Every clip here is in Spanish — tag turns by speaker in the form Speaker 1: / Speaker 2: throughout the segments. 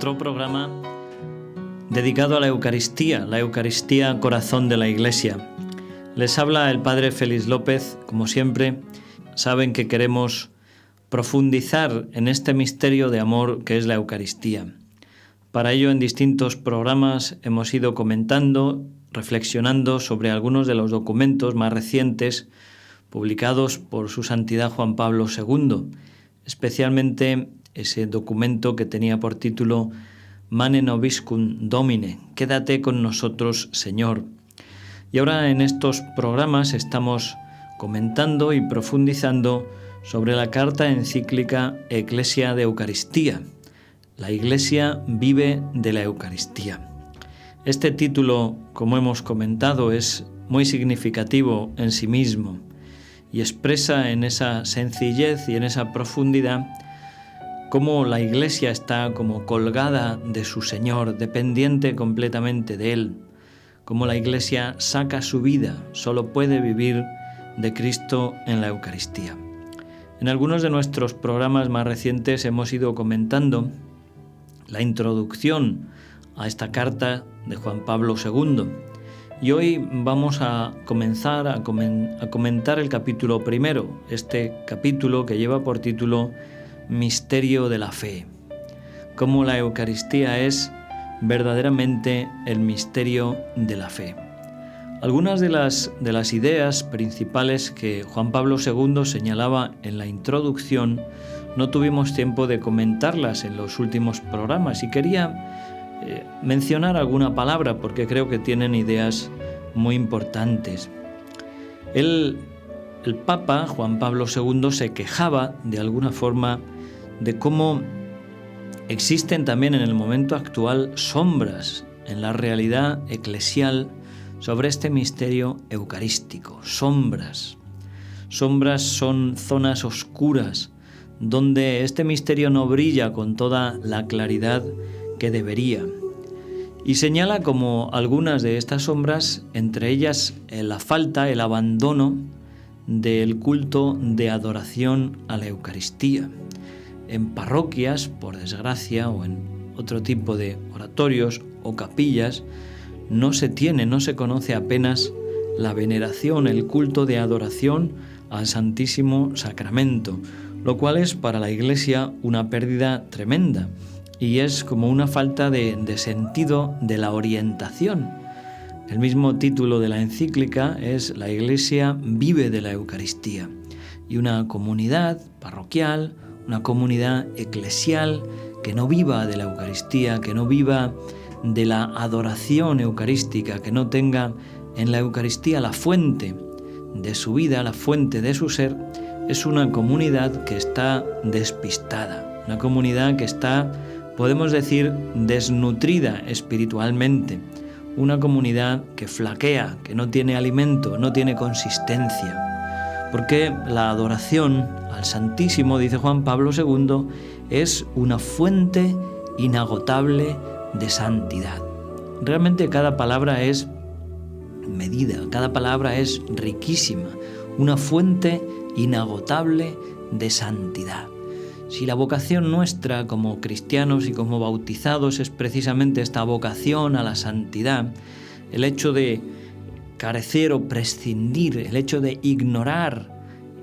Speaker 1: otro programa dedicado a la Eucaristía corazón de la Iglesia. Les habla el Padre Félix López. Como siempre, saben que queremos profundizar en este misterio de amor que es la Eucaristía. Para ello, en distintos programas hemos ido comentando, reflexionando sobre algunos de los documentos más recientes publicados por Su Santidad Juan Pablo II, especialmente ese documento que tenía por título Mane Nobiscum Domine, quédate con nosotros, Señor. Y ahora en estos programas estamos comentando y profundizando sobre la carta encíclica Ecclesia de Eucaristía. La Iglesia vive de la Eucaristía. Este título, como hemos comentado, es muy significativo en sí mismo y expresa en esa sencillez y en esa profundidad cómo la Iglesia está como colgada de su Señor, dependiente completamente de Él, cómo la Iglesia saca su vida, solo puede vivir de Cristo en la Eucaristía. En algunos de nuestros programas más recientes hemos ido comentando la introducción a esta carta de Juan Pablo II y hoy vamos a comenzar a comentar el capítulo primero, este capítulo que lleva por título Misterio de la Fe, cómo la Eucaristía es verdaderamente el misterio de la fe. Algunas de las ideas principales que Juan Pablo II señalaba en la introducción no tuvimos tiempo de comentarlas en los últimos programas y quería mencionar alguna palabra porque creo que tienen ideas muy importantes. El Papa Juan Pablo II se quejaba de alguna forma de cómo existen también en el momento actual sombras en la realidad eclesial sobre este misterio eucarístico. Sombras son zonas oscuras donde este misterio no brilla con toda la claridad que debería. Y señala como algunas de estas sombras, entre ellas la falta, el abandono del culto de adoración a la Eucaristía. En parroquias, por desgracia, o en otro tipo de oratorios o capillas, no se conoce apenas la veneración, el culto de adoración al Santísimo Sacramento, lo cual es para la Iglesia una pérdida tremenda y es como una falta de sentido de la orientación. El mismo título de la encíclica es La Iglesia vive de la Eucaristía y una comunidad parroquial, una comunidad eclesial que no viva de la Eucaristía, que no viva de la adoración eucarística, que no tenga en la Eucaristía la fuente de su vida, la fuente de su ser, es una comunidad que está despistada, una comunidad que está, podemos decir, desnutrida espiritualmente, una comunidad que flaquea, que no tiene alimento, no tiene consistencia. Porque la adoración al Santísimo, dice Juan Pablo II, es una fuente inagotable de santidad. Realmente cada palabra es medida, cada palabra es riquísima, una fuente inagotable de santidad. Si la vocación nuestra como cristianos y como bautizados es precisamente esta vocación a la santidad, el hecho de carecer o prescindir, el hecho de ignorar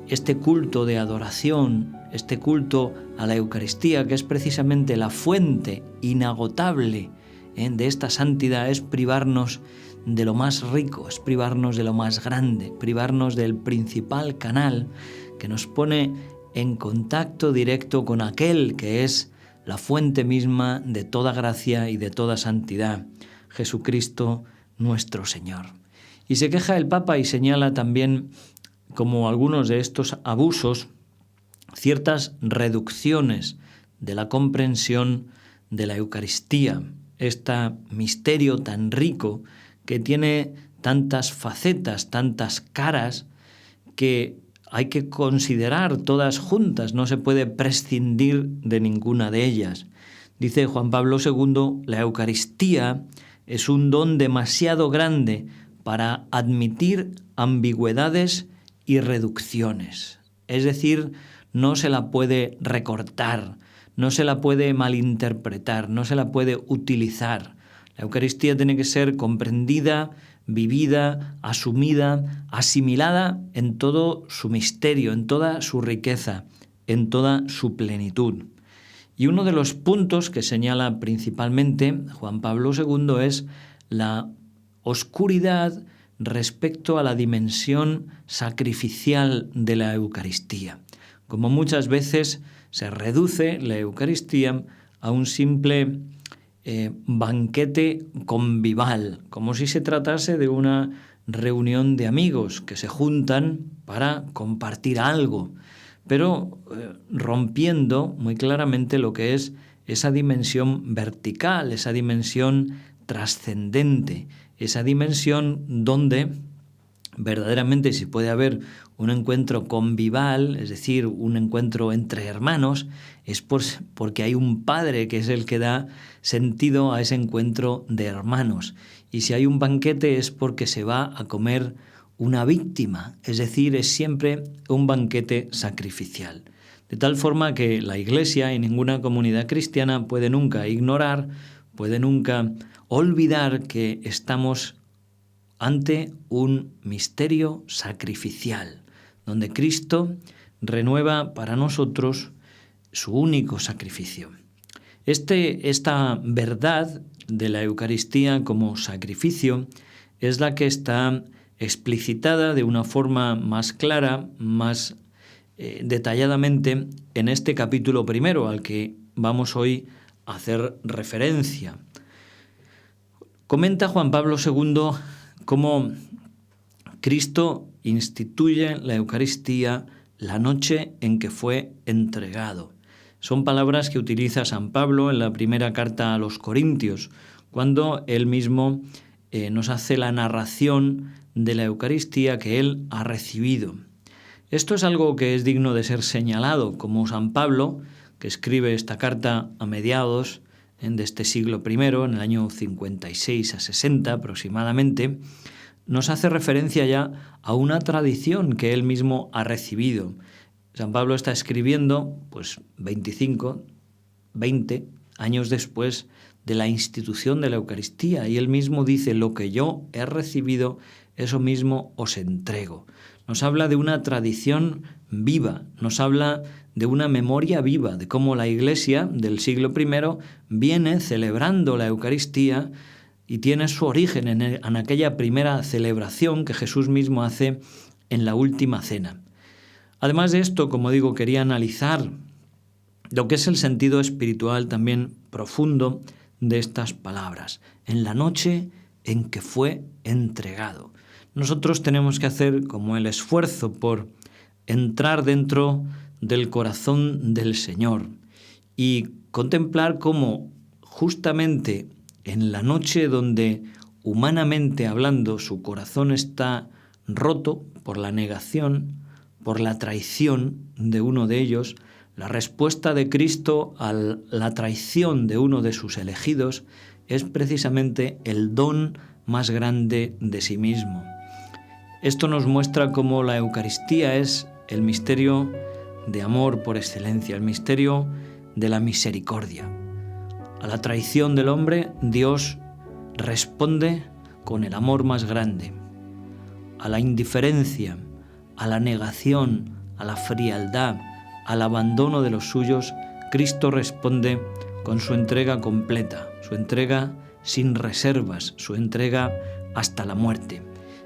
Speaker 1: este culto de adoración, este culto a la Eucaristía, que es precisamente la fuente inagotable de esta santidad, es privarnos de lo más rico, es privarnos de lo más grande, privarnos del principal canal que nos pone en contacto directo con aquel que es la fuente misma de toda gracia y de toda santidad, Jesucristo nuestro Señor. Y se queja el Papa y señala también como algunos de estos abusos, ciertas reducciones de la comprensión de la Eucaristía, este misterio tan rico que tiene tantas facetas, tantas caras, que hay que considerar todas juntas, no se puede prescindir de ninguna de ellas. Dice Juan Pablo II, la Eucaristía es un don demasiado grande para admitir ambigüedades y reducciones. Es decir, no se la puede recortar, no se la puede malinterpretar, no se la puede utilizar. La Eucaristía tiene que ser comprendida, vivida, asumida, asimilada en todo su misterio, en toda su riqueza, en toda su plenitud. Y uno de los puntos que señala principalmente Juan Pablo II es la oscuridad respecto a la dimensión sacrificial de la Eucaristía. Como muchas veces se reduce la Eucaristía a un simple banquete convivial, como si se tratase de una reunión de amigos que se juntan para compartir algo, pero rompiendo muy claramente lo que es esa dimensión vertical, esa dimensión trascendente, esa dimensión donde verdaderamente si puede haber un encuentro convivial, es decir, un encuentro entre hermanos, es porque hay un Padre que es el que da sentido a ese encuentro de hermanos. Y si hay un banquete es porque se va a comer una víctima, es decir, es siempre un banquete sacrificial. De tal forma que la Iglesia y ninguna comunidad cristiana puede nunca ignorar, puede nunca olvidar que estamos ante un misterio sacrificial, donde Cristo renueva para nosotros su único sacrificio. Esta verdad de la Eucaristía como sacrificio es la que está explicitada de una forma más clara, más detalladamente en este capítulo primero al que vamos hoy a hacer referencia. Comenta Juan Pablo II cómo Cristo instituye la Eucaristía la noche en que fue entregado. Son palabras que utiliza San Pablo en la primera carta a los Corintios, cuando él mismo nos hace la narración de la Eucaristía que él ha recibido. Esto es algo que es digno de ser señalado, como San Pablo, que escribe esta carta a mediados de este siglo I, en el año 56 a 60 aproximadamente, nos hace referencia ya a una tradición que él mismo ha recibido. San Pablo está escribiendo 20 años después de la institución de la Eucaristía, y él mismo dice: lo que yo he recibido, eso mismo os entrego. Nos habla de una tradición viva, nos habla de una memoria viva, de cómo la Iglesia del siglo I viene celebrando la Eucaristía y tiene su origen en aquella primera celebración que Jesús mismo hace en la última cena. Además de esto, como digo, quería analizar lo que es el sentido espiritual también profundo de estas palabras. En la noche en que fue entregado. Nosotros tenemos que hacer como el esfuerzo por entrar dentro del corazón del Señor y contemplar cómo justamente en la noche donde humanamente hablando su corazón está roto por la negación, por la traición de uno de ellos, la respuesta de Cristo a la traición de uno de sus elegidos es precisamente el don más grande de sí mismo. Esto nos muestra cómo la Eucaristía es el misterio de amor por excelencia, el misterio de la misericordia. A la traición del hombre, Dios responde con el amor más grande. A la indiferencia, a la negación, a la frialdad, al abandono de los suyos, Cristo responde con su entrega completa, su entrega sin reservas, su entrega hasta la muerte.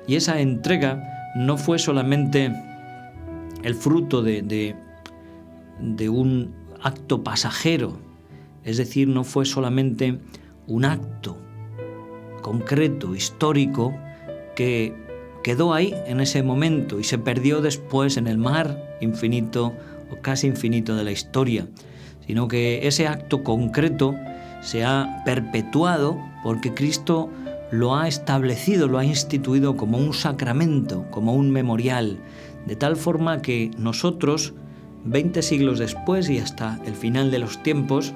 Speaker 1: Y esa entrega no fue solamente el fruto de un acto pasajero, es decir, no fue solamente un acto concreto, histórico, que quedó ahí en ese momento y se perdió después en el mar infinito o casi infinito de la historia, sino que ese acto concreto se ha perpetuado porque Cristo lo ha establecido, lo ha instituido como un sacramento, como un memorial, de tal forma que nosotros, 20 siglos después y hasta el final de los tiempos,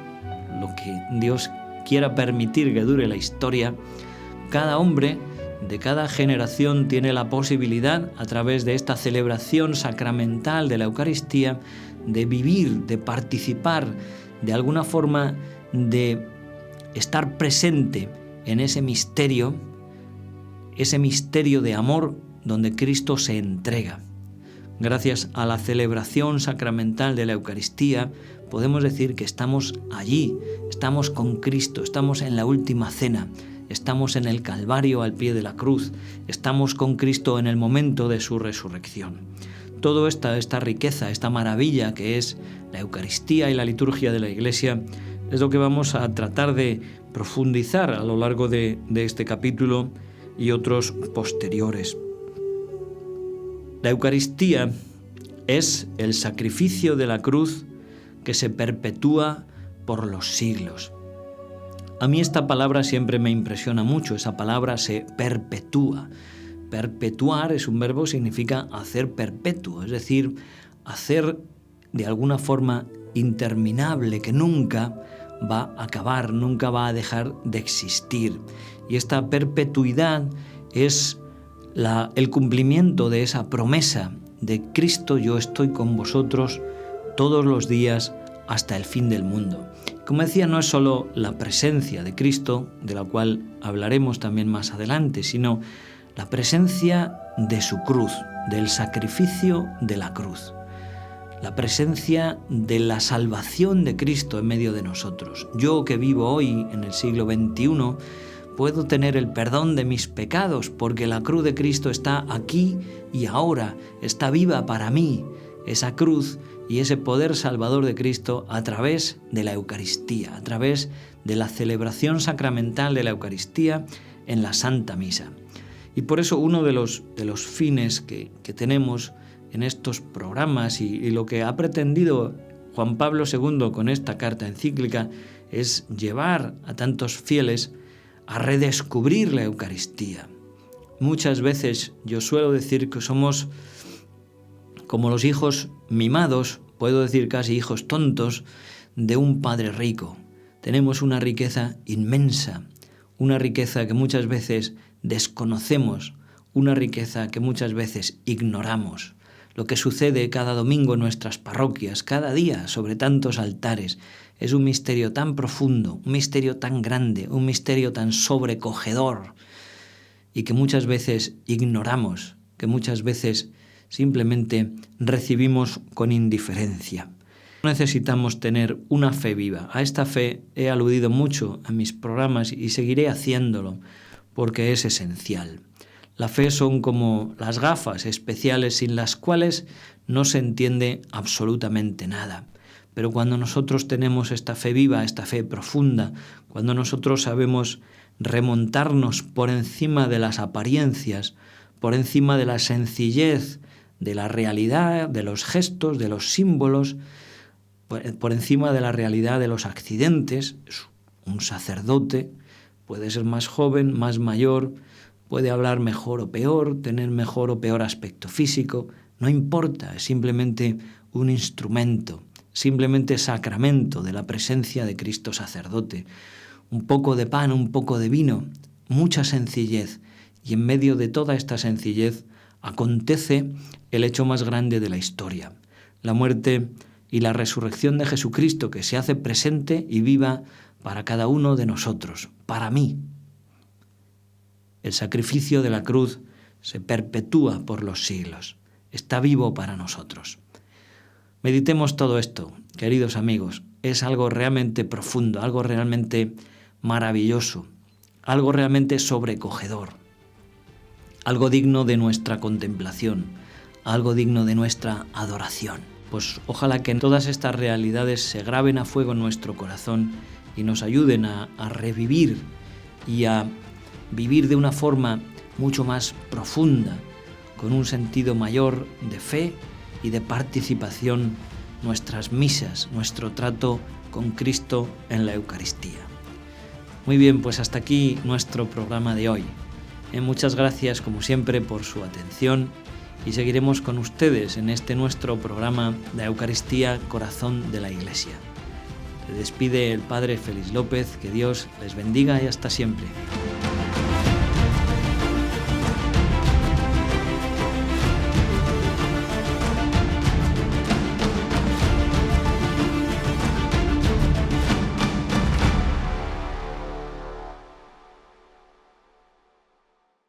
Speaker 1: lo que Dios quiera permitir que dure la historia, cada hombre de cada generación tiene la posibilidad, a través de esta celebración sacramental de la Eucaristía, de vivir, de participar de alguna forma de estar presente en ese misterio de amor donde Cristo se entrega. Gracias a la celebración sacramental de la Eucaristía, podemos decir que estamos allí, estamos con Cristo, estamos en la última cena, estamos en el Calvario al pie de la cruz, estamos con Cristo en el momento de su resurrección. Toda esta riqueza, esta maravilla que es la Eucaristía y la liturgia de la Iglesia, es lo que vamos a tratar de profundizar a lo largo de este capítulo y otros posteriores. La Eucaristía es el sacrificio de la cruz que se perpetúa por los siglos. A mí esta palabra siempre me impresiona mucho, esa palabra se perpetúa. Perpetuar es un verbo, significa hacer perpetuo, es decir, hacer de alguna forma interminable, que nunca va a acabar, nunca va a dejar de existir. Y esta perpetuidad es el cumplimiento de esa promesa de Cristo: yo estoy con vosotros todos los días hasta el fin del mundo. Como decía, no es solo la presencia de Cristo, de la cual hablaremos también más adelante, sino la presencia de su cruz, del sacrificio de la cruz, la presencia de la salvación de Cristo en medio de nosotros. Yo que vivo hoy en el siglo XXI puedo tener el perdón de mis pecados porque la cruz de Cristo está aquí y ahora, está viva para mí, esa cruz y ese poder salvador de Cristo a través de la Eucaristía, a través de la celebración sacramental de la Eucaristía en la Santa Misa. Y por eso uno de los fines que tenemos en estos programas y lo que ha pretendido Juan Pablo II con esta carta encíclica es llevar a tantos fieles a redescubrir la Eucaristía. Muchas veces yo suelo decir que somos como los hijos mimados, puedo decir casi hijos tontos, de un padre rico. Tenemos una riqueza inmensa, una riqueza que muchas veces desconocemos, una riqueza que muchas veces ignoramos. Lo que sucede cada domingo en nuestras parroquias, cada día sobre tantos altares, es un misterio tan profundo, un misterio tan grande, un misterio tan sobrecogedor y que muchas veces ignoramos, que muchas veces simplemente recibimos con indiferencia. Necesitamos tener una fe viva. A esta fe he aludido mucho en mis programas y seguiré haciéndolo porque es esencial. La fe son como las gafas especiales sin las cuales no se entiende absolutamente nada. Pero cuando nosotros tenemos esta fe viva, esta fe profunda, cuando nosotros sabemos remontarnos por encima de las apariencias, por encima de la sencillez, de la realidad, de los gestos, de los símbolos, por encima de la realidad de los accidentes, un sacerdote puede ser más joven, más mayor, puede hablar mejor o peor, tener mejor o peor aspecto físico, no importa, es simplemente un instrumento, simplemente sacramento de la presencia de Cristo sacerdote. Un poco de pan, un poco de vino, mucha sencillez, y en medio de toda esta sencillez acontece el hecho más grande de la historia, la muerte y la resurrección de Jesucristo que se hace presente y viva para cada uno de nosotros, para mí. El sacrificio de la cruz se perpetúa por los siglos, está vivo para nosotros. Meditemos todo esto, queridos amigos, es algo realmente profundo, algo realmente maravilloso, algo realmente sobrecogedor, algo digno de nuestra contemplación, algo digno de nuestra adoración. Pues ojalá que todas estas realidades se graben a fuego en nuestro corazón y nos ayuden a revivir y a vivir de una forma mucho más profunda, con un sentido mayor de fe y de participación, nuestras misas, nuestro trato con Cristo en la Eucaristía. Muy bien, pues hasta aquí nuestro programa de hoy. Muchas gracias, como siempre, por su atención y seguiremos con ustedes en este nuestro programa de Eucaristía, Corazón de la Iglesia. Se despide el Padre Félix López, que Dios les bendiga y hasta siempre.